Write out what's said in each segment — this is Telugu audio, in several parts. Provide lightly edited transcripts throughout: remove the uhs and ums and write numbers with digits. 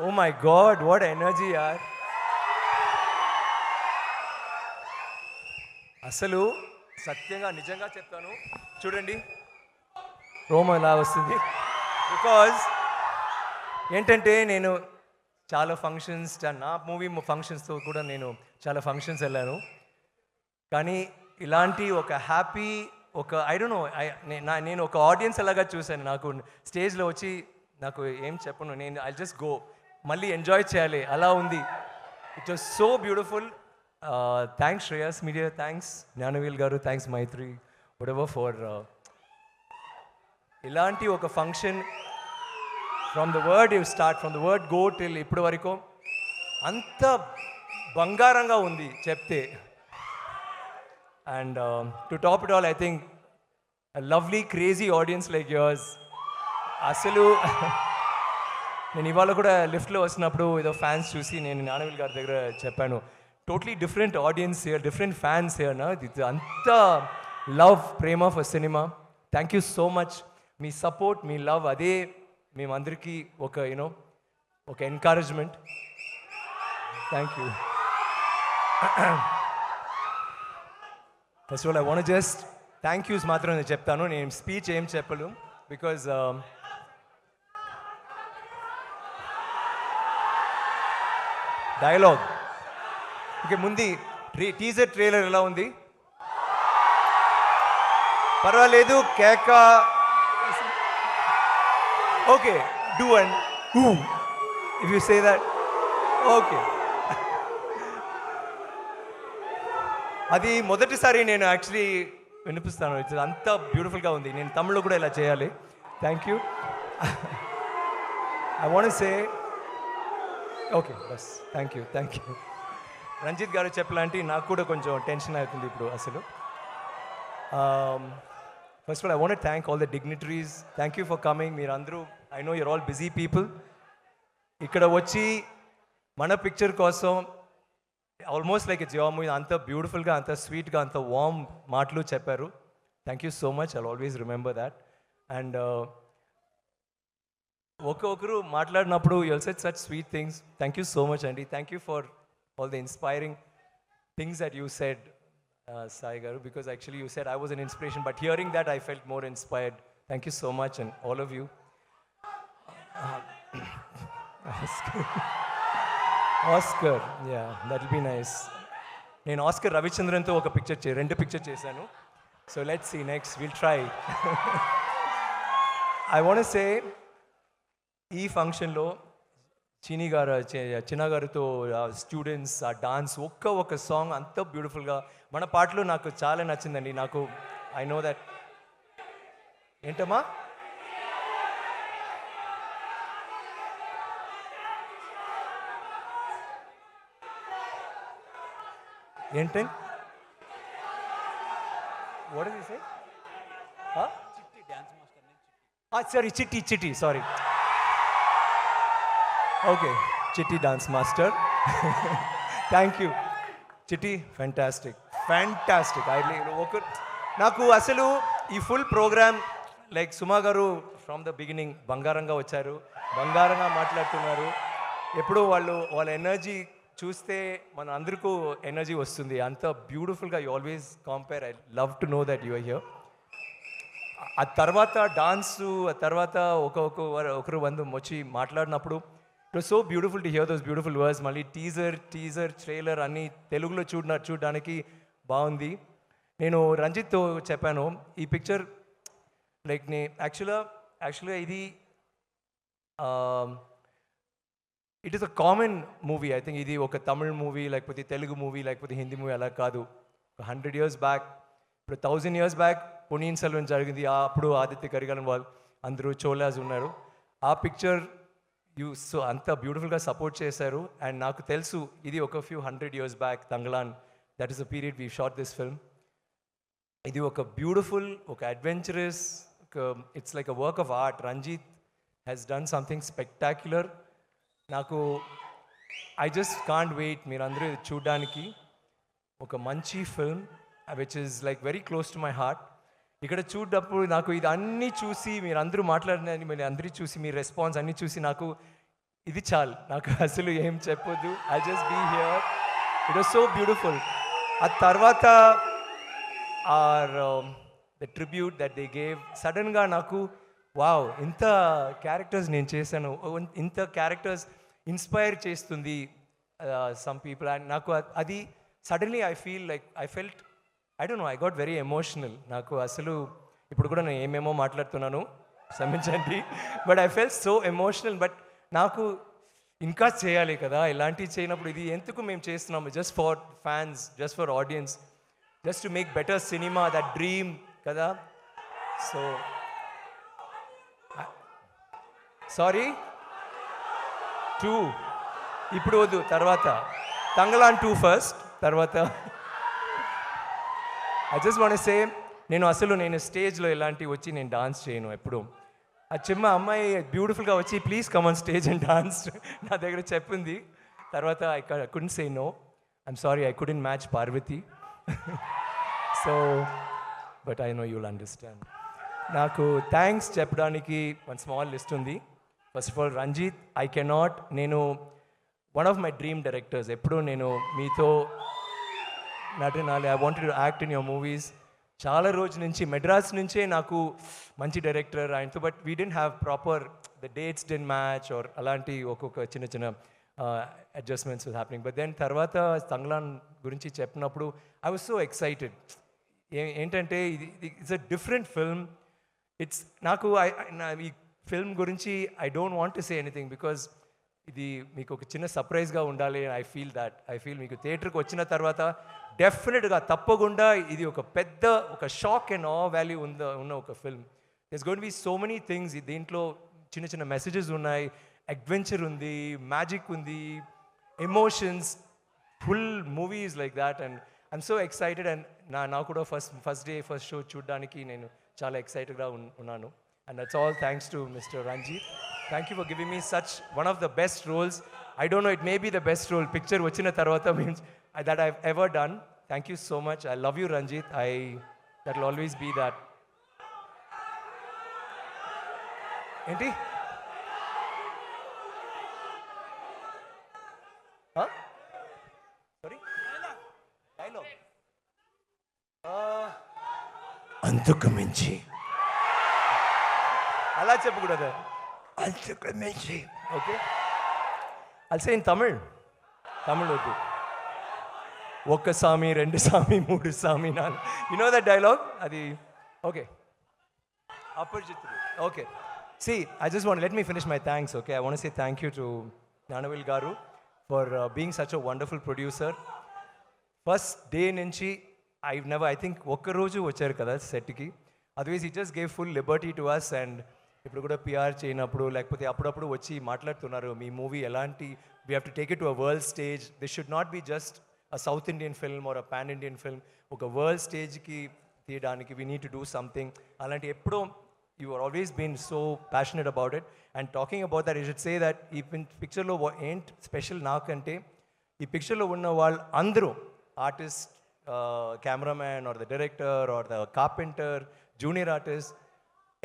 Oh my god what energy యార్. అసలు సత్యంగా నిజంగా చెప్తాను, చూడండి రోమ ఎలా వస్తుంది. బికాజ్ ఏంటంటే నేను చాలా ఫంక్షన్స్, నా మూవీ ఫంక్షన్స్తో కూడా నేను చాలా ఫంక్షన్స్ వెళ్ళాను. కానీ ఇలాంటి ఒక హ్యాపీ, ఒక ఐ డోంట్ నో, నేను ఒక ఆడియన్స్ అలాగా చూశాను. నాకు స్టేజ్లో వచ్చి నాకు ఏం చెప్పను, నేను ఐ జస్ట్ గో, మళ్ళీ ఎంజాయ్ చేయాలి అలా ఉంది. It was so beautiful. Thanks Shreyas media, thanks Gnanavel గారు, థ్యాంక్స్ మైత్రి, whatever ఫర్ ఇలాంటి ఒక function from the word you start, from the word go till ఇప్పటి వరకు అంత బంగారంగా ఉంది చెప్తే. And to top it all, I think lovely crazy audience like yours. అసలు నేను ఇవాళ కూడా లిఫ్ట్లో వస్తున్నప్పుడు ఏదో ఫ్యాన్స్ చూసి నేను జ్ఞానవేల్ గారి దగ్గర చెప్పాను, totally different audience here, different fans here నా, అంత love, Prema for cinema. Thank you so much. Me support, me love, అదే మేమందరికీ ఒక యూనో ఒక encouragement. Thank you. First of all I want just thank use మాత్రం నేను చెప్తాను, నేను స్పీచ్ ఏం చెప్పను. బికాజ్ డైలాగ్ ఓకే, ముందు టీజర్ ట్రైలర్ ఎలా ఉంది పర్వాలేదు, కేక okay, do and if you say that okay. అది మొదటిసారి నేను యాక్చువల్లీ వినిపిస్తాను, ఇట్స్ అంత బ్యూటిఫుల్గా ఉంది. నేను తమిళ్లో కూడా ఇలా చేయాలి. Thank you. I want say okay బస్, thank you, thank you. Ranjith గారు చెప్పలాంటి నాకు కూడా కొంచెం టెన్షన్ అవుతుంది ఇప్పుడు అసలు. First of all I want thank all the dignitaries, thank you for coming. మీరు అందరూ, I know you're all busy people, ఇక్కడ వచ్చి మన పిక్చర్ కోసం almost like it's your movie, అంత బ్యూటిఫుల్గా, అంత స్వీట్గా, అంత వార్మ్ మాటలు చెప్పారు. Thank you so much, I'll always remember that. And ఒక్కొక్కరు మాట్లాడినప్పుడు you said such sweet things. Thank you so much అండి. Thank you for all the inspiring things that you said, Sai garu, because actually you said I was an inspiration, but hearing that I felt more inspired. Thank you so much, and all of you. Oscar, yeah, that'll be nice. నేను ఆస్కర్ రవిచంద్రన్తో ఒక పిక్చర్ రెండు పిక్చర్ చేశాను. So let's see next, will try. I want say ఈ ఫంక్షన్లో చిన్న గారితో స్టూడెంట్స్, ఆ డాన్స్, ఒక సాంగ్ అంత బ్యూటిఫుల్గా, మన పాటలు నాకు చాలా నచ్చిందండి. నాకు ఐ నో దట్. ఏంటమ్మా ఏంటి వాట్ ఇస్ ఇట్? సారీ, చిట్టి, సారీ. ఓకే, చిట్టి డాన్స్ మాస్టర్. థ్యాంక్ యూ చిట్టి, ఫ్యాంటాస్టిక్. నాకు అసలు ఈ ఫుల్ ప్రోగ్రామ్ లైక్ సుమా గారు ఫ్రమ్ ద బిగినింగ్ బంగారంగా వచ్చారు, బంగారంగా మాట్లాడుతున్నారు. ఎప్పుడు వాళ్ళ ఎనర్జీ చూస్తే మన అందరికీ ఎనర్జీ వస్తుంది, అంత బ్యూటిఫుల్గా. You always compare, I love to know that you are here. ఆ తర్వాత డాన్సు, ఆ తర్వాత ఒకరు వచ్చి మాట్లాడినప్పుడు it was so beautiful to hear those beautiful words. మళ్ళీ టీజర్ ట్రైలర్ అన్నీ తెలుగులో చూడడానికి బాగుంది. నేను రంజిత్తో చెప్పాను, ఈ పిక్చర్ లైక్ యాక్చువల్గా ఇది it is a common movie. I think ఇది ఒక తమిళ్ మూవీ, లేకపోతే తెలుగు మూవీ, లేకపోతే హిందీ మూవీ అలా కాదు. 100 years బ్యాక్, ఇప్పుడు 1000 years బ్యాక్ పొన్నియిన్ సెల్వన్ జరిగింది. అప్పుడు ఆదిత్య కరికాలన్ వాళ్ళు అందరూ చోళాస్ ఉన్నారు. ఆ పిక్చర్ సో అంత బ్యూటిఫుల్గా సపోర్ట్ చేశారు. అండ్ నాకు తెలుసు ఇది ఒక few 100 years back Thangalaan, that is the period we shot this film. ఇది ఒక బ్యూటిఫుల్, ఒక adventurous, it's like a work of art. Ranjith has done something spectacular. నాకు ఐ జస్ట్ కాంట్ వెయిట్ మీరు అందరూ ఇది చూడడానికి. ఒక మంచి film which is like very close to my heart. ఇక్కడ చూడప్పుడు నాకు ఇది అన్నీ చూసి, మీరు అందరూ మాట్లాడిన మీరు అందరూ చూసి, మీ రెస్పాన్స్ అన్నీ చూసి నాకు ఇది చాలు నాకు అసలు ఏం చెప్పొద్దు. I just be here. It was so beautiful. ఆ తర్వాత or the tribute that they gave సడన్గా నాకు వావ్ ఇంత క్యారెక్టర్స్ నేను చేశాను, ఇంత క్యారెక్టర్స్ ఇన్స్పైర్ చేస్తుంది సమ్ పీపుల్. అండ్ నాకు అది suddenly I felt I don't know, I got very emotional. నాకు అసలు ఇప్పుడు కూడా నేను ఏమేమో మాట్లాడుతున్నాను, క్షమించండి, but I felt so emotional. But నాకు ఇంకా చేయాలి కదా, ఇలాంటివి చేయనప్పుడు ఇది ఎందుకు మేము చేస్తున్నాము, just for fans, just for audience, just to make better cinema, that dream కదా. సో సారీ 2 ఇప్పుడు వద్దు, తర్వాత తంగలాన్ 2 ఫస్ట్, తర్వాత ఐ జస్ట్ వాంట్ సే నేను స్టేజ్లో ఇలాంటివి వచ్చి నేను డాన్స్ చేయను ఎప్పుడు. ఆ చిన్న అమ్మాయి బ్యూటిఫుల్గా వచ్చి please come on stage and dance నా దగ్గర చెప్పింది. తర్వాత I couldn't say no, I'm sorry, I couldn't match Parvathi. So but I know you'll understand. నాకు థ్యాంక్స్ చెప్పడానికి వన్ స్మాల్ లిస్ట్ ఉంది. First of all Ranjith, I cannot, నేను one of my dream directors. ఎప్పుడు నేను మీతో నటనాలి, I wanted to act in your movies. చాలా రోజు నుంచి మెడ్రాస్ నుంచే నాకు మంచి డైరెక్టర్ ఆయనతో, but we didn't have proper the dates didn't match or అలాంటి ఒక్కొక్క చిన్న చిన్న adjustments was happening. But then తర్వాత తంగ్లాన్ గురించి చెప్పినప్పుడు ఐ వాజ్ సో ఎక్సైటెడ్. ఏంటంటే ఇది it's a different film. It's నాకు ఈ ఫిల్మ్ గురించి I don't want to say anything because ఇది మీకు ఒక చిన్న సర్ప్రైజ్గా ఉండాలి. ఐ ఫీల్ మీకు థియేటర్కి వచ్చిన తర్వాత డెఫినెట్గా తప్పకుండా ఇది ఒక పెద్ద ఒక షాక్ అండ్ ఆ వాల్యూ ఉన్న ఒక film. There's going to be so many things. దీంట్లో చిన్న చిన్న మెసేజెస్ ఉన్నాయి, అడ్వెంచర్ ఉంది, మ్యాజిక్ ఉంది, emotions, full movies like that. And I'm so excited. And నాకు కూడా ఫస్ట్ డే ఫస్ట్ షో చూడడానికి నేను చాలా ఎక్సైటెడ్గా ఉన్నాను. And that's all thanks to Mr. Ranjit. Thank you for giving me such one of the best roles. I don't know, it may be the best role. Picture vachina tarvata means that I've ever done. Thank you so much. I love you, Ranjit. That will always be that. Enti? Huh? Sorry? Dialogue. అంతకు మించి అలా చెప్పకూడదు, అంతకు మించి. ఓకే, అల్సే ఇన్ తమిళ్ వద్దు. ఒక్క సామి, రెండు సామి, మూడు సామి, నాలుగు, యు నో దట్ డైలాగ్. అది okay, Aparichitudu. Okay, see I just want let me finish my thanks. Okay, I want say thank you to Gnanavel garu for being such a wonderful producer. First day నుంచి ఐ థింక్ ఒక్కరోజు వచ్చారు కదా సెట్కి, otherwise he just gave full liberty to us. And ఇప్పుడు కూడా పిఆర్ చేయనప్పుడు లేకపోతే అప్పుడప్పుడు వచ్చి మాట్లాడుతున్నారు, మీ మూవీ ఎలాంటి, we have to take it to a world stage. This should not be just a south Indian film or a pan Indian film. ఒక వరల్డ్ స్టేజ్కి తీయడానికి we need to do something. అలాంటి ఎప్పుడో you are always been so passionate about it. And talking about that, I should say that ఈ పిక్చర్లో ఏంటి స్పెషల్ నాకంటే, ఈ పిక్చర్లో ఉన్న వాళ్ళు అందరూ artist, cameraman or the director or the carpenter, junior artist,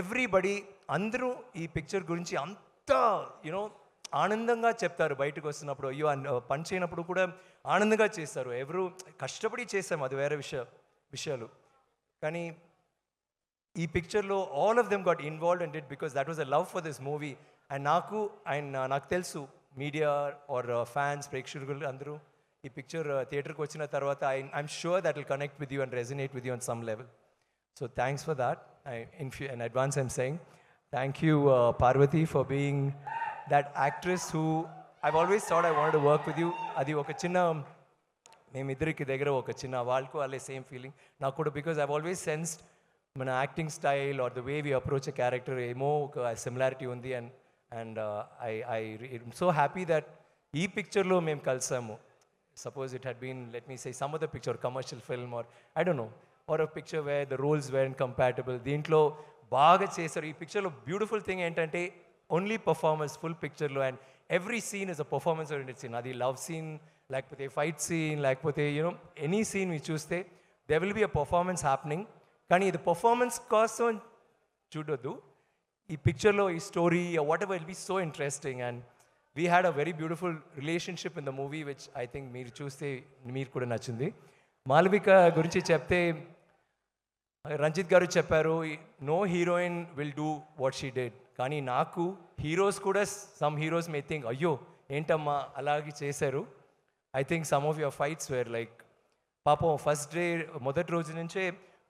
everybody అందరూ ఈ పిక్చర్ గురించి అంతా యూనో ఆనందంగా చెప్తారు. బయటకు వస్తున్నప్పుడు అయ్యో పని చేయనప్పుడు కూడా ఆనందంగా చేస్తారు. ఎవరు కష్టపడి చేసాము, అది వేరే విషయాలు. కానీ ఈ పిక్చర్లో all of them got involved and it because that was a love for this movie. And నాకు తెలుసు మీడియా ఆర్ ఫ్యాన్స్, ప్రేక్షకులు అందరూ ఈ పిక్చర్ థియేటర్కి వచ్చిన తర్వాత I'm sure that will connect with you and resonate with you on some level. So thanks for that. In advance I'm saying thank you Parvati for being that actress who I've always thought I wanted to work with you. Adi oka chinna memiddriki degara oka chinna valku alle same feeling naku kuda, because I've always sensed mana acting style or the way we approach a character emo oka similarity undi. And I'm so happy that ee picture lo mem kalsamu. Suppose it had been, let me say, some other picture, commercial film, or I don't know, or a picture where the roles weren't compatible. దీంట్లో బాగా చేశారు. ఈ పిక్చర్లో బ్యూటిఫుల్ థింగ్ ఏంటంటే ఓన్లీ పర్ఫార్మెన్స్ ఫుల్ పిక్చర్లో, and every scene is a performance oriented scene. అది లవ్ సీన్ లేకపోతే ఫైట్ సీన్ లేకపోతే యూనో ఎనీ సీన్ మీరు చూస్తే they will be a performance happening. కానీ ఇది పర్ఫార్మెన్స్ కోసం చూడొద్దు. ఈ పిక్చర్లో ఈ story whatever will be so interesting. And we had a very beautiful relationship in the movie which I think మీరు చూస్తే మీరు కూడా నచ్చింది. మాలవిక గురించి చెప్తే రంజిత్ గారు చెప్పారు, no heroine will do what she did. కానీ నాకు హీరోస్ కూడా సమ్ హీరోస్ మే థింక్ అయ్యో ఏంటమ్మా అలాగే చేశారు. I think some of your fights were like పాపం ఫస్ట్ డే మొదటి రోజు నుంచే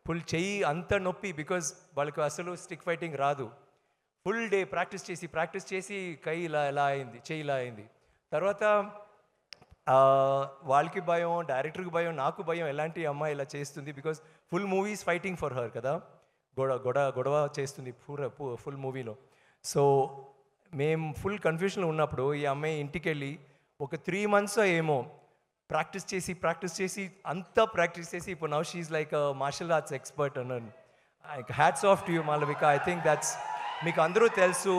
ఫుల్ చెయ్యి అంత నొప్పి, బికాజ్ వాళ్ళకి అసలు స్టిక్ ఫైటింగ్ రాదు. ఫుల్ డే ప్రాక్టీస్ చేసి కై ఇలా అయింది, చెయ్యి ఇలా అయింది. తర్వాత వాళ్ళకి భయం, డైరెక్టర్కి భయం, నాకు భయం ఎలాంటి అమ్మాయి ఇలా చేస్తుంది, because full movies fighting for her కదా, గొడవ చేస్తుంది ఫుల్ మూవీలో. సో మేము ఫుల్ కన్ఫ్యూషన్లో ఉన్నప్పుడు ఈ అమ్మాయి ఇంటికి వెళ్ళి ఒక 3 months ఏమో ప్రాక్టీస్ చేసి అంతా ప్రాక్టీస్ చేసి ఇప్పుడు now she like martial arts expert అన్నాను. Hats off to you Malavika. I think that's, మీకు అందరూ తెలుసు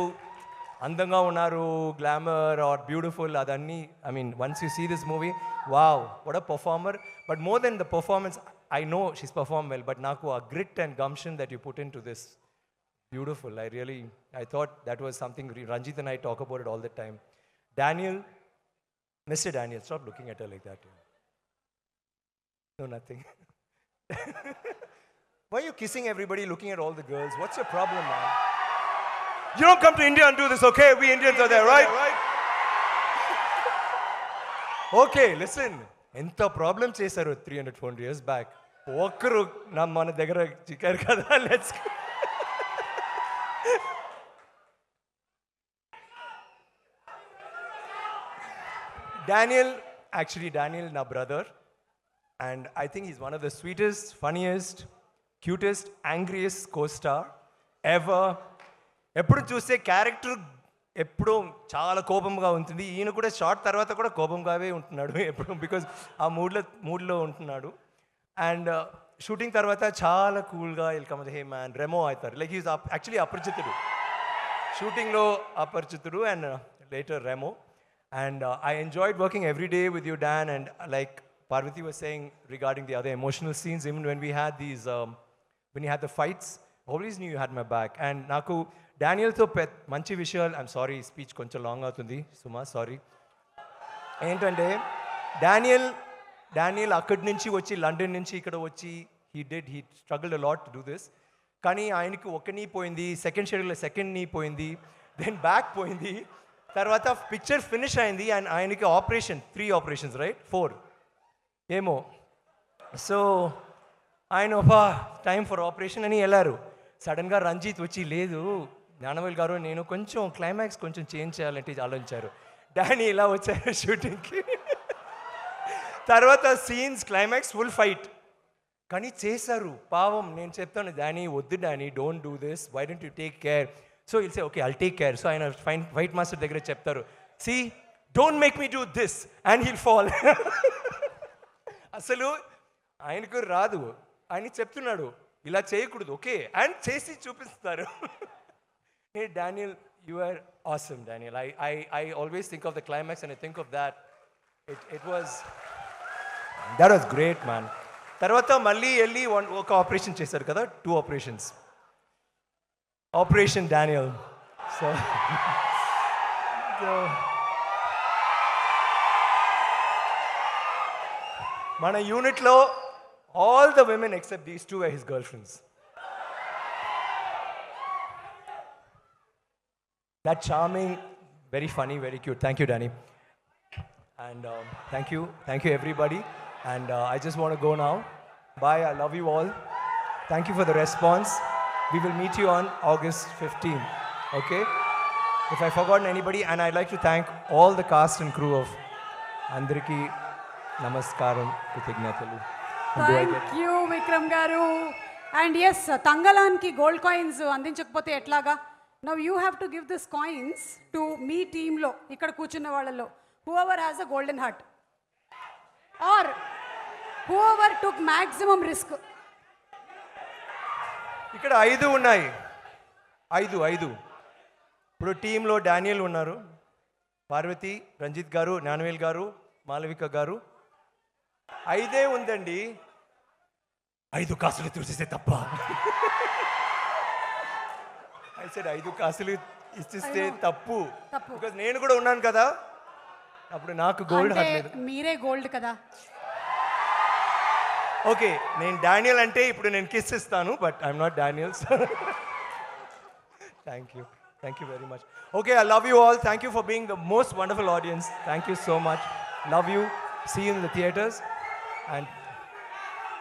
అందంగా ఉన్నారు, గ్లామర్ ఆర్ బ్యూటిఫుల్ అదన్నీ. I mean once you see this movie, wow what a performer. But more than the performance, I know she's perform well, but నాకు ఆ grit and gumption that you put into this, beautiful. I thought that was something Ranjit and I talk about it all the time. Daniel, Mr. Daniel, stop looking at her like that. No, nothing. Why are you kissing everybody, looking at all the girls? What's your problem, man? You don't come to India and do this, okay? We Indians are there, right? Okay, listen. Enta problem chesaru 300-400 years back. Okkaru mana dagara chikaru kada. Let's go. Daniel, my brother, and I think he's one of the sweetest, funniest, cutest, angriest co-star ever. ఎప్పుడు చూస్తే క్యారెక్టర్ ఎప్పుడూ చాలా కోపంగా ఉంటుంది. ఈయన కూడా షార్ట్ తర్వాత కూడా కోపంగానే ఉంటున్నాడు ఎప్పుడు, బికాజ్ ఆ మూడ్లో ఉంటున్నాడు. అండ్ షూటింగ్ తర్వాత చాలా కూల్గా వెల్కమ్ హే మ్యాన్ రెమో అవుతారు. లైక్ ఈజ్ యాక్చువల్లీ అపరిచితుడు, షూటింగ్లో Aparichitudu and later Remo. And I enjoyed working every day with you, Dan. And like Parvati was saying regarding the other emotional scenes, even when we had these, when you had the fights, always knew you had my back. And naku Daniel tho manchi vishayalu, I'm sorry, speech koncha long avutundi, Suma, sorry. Entante Daniel akkadi nunchi vachi London nunchi ikkada vachi he struggled a lot to do this. Kani ayaniki oka knee poyindi, second schedule second knee poyindi, then back poyindi. తర్వాత పిక్చర్ ఫినిష్ అయింది అండ్ ఆయనకి ఆపరేషన్ 3 operations, రైట్ 4 ఏమో. సో ఆయన ఒక టైం ఫర్ ఆపరేషన్ అని వెళ్ళారు. సడన్గా రంజిత్ వచ్చి లేదు జ్ఞానవేల్ గారు నేను కొంచెం క్లైమాక్స్ కొంచెం చేంజ్ చేయాలంటే ఆలోచించారు. డానీ ఇలా వచ్చారు షూటింగ్కి. తర్వాత సీన్స్ క్లైమాక్స్ ఫుల్ ఫైట్ కానీ చేశారు పావం. నేను చెప్తాను డానీ వద్దు Danny, don't do this, why don't you take care. So he'll say, okay, I'll take care. So ఆయన ఫైట్ మాస్టర్ దగ్గర చెప్తారు, see, don't make me do this, and he'll fall. అసలు ఆయనకు రాదు, ఆయన చెప్తున్నాడు ఇలా చేయకూడదు, ఓకే, అండ్ చేసి చూపిస్తారు. Hey Daniel, you are awesome, Daniel. I always think of the climax and I think of that. It was great, man. తర్వాత మళ్ళీ వెళ్ళి ఒక ఆపరేషన్ చేశారు కదా, 2 operations. Operation Daniel. So మన యూనిట్లో all the women except these 2 were his girlfriends. That charming, very funny, very cute. Thank you, Danny. And thank you everybody. And I just want to go now. Bye, I love you all. Thank you for the response. We will meet you on August 15th, okay? If I forgotten anybody, and I'd like to thank all the cast and crew of Andariki Namaskaram Kritignatalu. Thank you, Vikram Garu. And yes, Tangalanki gold coins andinchakapothe etlaga. Now you have to give these coins to me team lo, ikkada కూర్చున్న వాళ్ళలో, whoever has a golden heart or whoever took maximum risk. ఇక్కడ 5 ఉన్నాయి, 5. ఇప్పుడు టీంలో డానియల్ ఉన్నారు, పార్వతి, రంజిత్ గారు, జ్ఞానవేల్ గారు, మాలవిక గారు. 5 ఉందండి, 5 కాసులు చూసేసే తప్ప. I said 5 కాసులు ఇచ్చిస్తే తప్పు తప్పు. బికాజ్ నేను కూడా ఉన్నాను కదా అప్పుడు నాకు గోల్డ్ అంటే హట్లేదు. మీరే గోల్డ్ కదా. ఓకే నేను డానియల్ అంటే ఇప్పుడు నేను కిస్ ఇస్తాను but I'm not Daniel. Thank you very much. Okay I love you all. Thank you for being the most wonderful audience. Thank you so much. Love you. See you in the theatres and